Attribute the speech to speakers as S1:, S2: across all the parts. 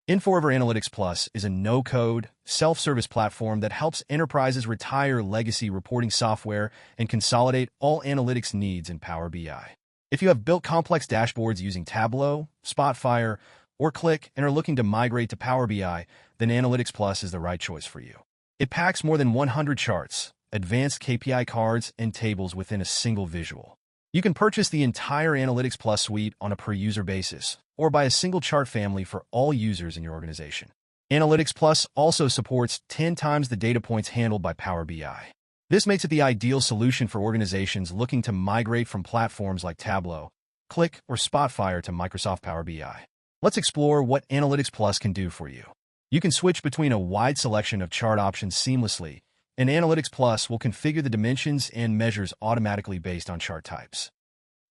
S1: Inforiver Analytics Plus is a no-code, self-service platform that helps enterprises retire legacy reporting software and consolidate all analytics needs in Power BI. If you have built complex dashboards using Tableau, Spotfire, or Qlik and are looking to migrate to Power BI, then Analytics Plus is the right choice for you. It packs more than 100 charts, advanced KPI cards, and tables within a single visual. You can purchase the entire Analytics Plus suite on a per-user basis, or buy a single chart family for all users in your organization. Analytics Plus also supports 10 times the data points handled by Power BI. This makes it the ideal solution for organizations looking to migrate from platforms like Tableau, Qlik, or Spotfire to Microsoft Power BI. Let's explore what Analytics Plus can do for you. You can switch between a wide selection of chart options seamlessly, and Analytics Plus will configure the dimensions and measures automatically based on chart types.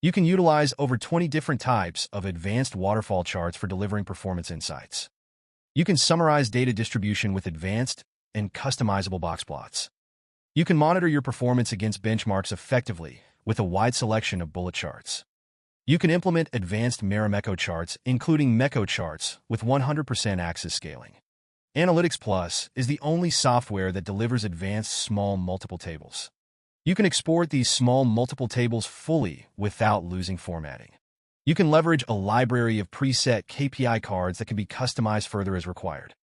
S1: You can utilize over 20 different types of advanced waterfall charts for delivering performance insights. You can summarize data distribution with advanced and customizable box plots. You can monitor your performance against benchmarks effectively with a wide selection of bullet charts. You can implement advanced Mekko charts, including Mekko charts, with 100% axis scaling. Analytics Plus is the only software that delivers advanced small multiple tables. You can export these small multiple tables fully without losing formatting. You can leverage a library of preset KPI cards that can be customized further as required.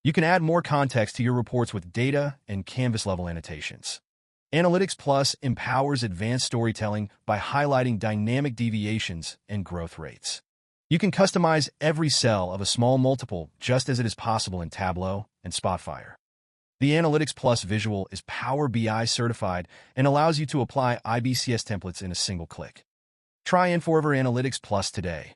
S1: You can add more context to your reports with data and canvas-level annotations. Analytics Plus empowers advanced storytelling by highlighting dynamic deviations and growth rates. You can customize every cell of a small multiple just as it is possible in Tableau and Spotfire. The Analytics Plus visual is Power BI certified and allows you to apply IBCS templates in a single click. Try Inforiver Analytics Plus today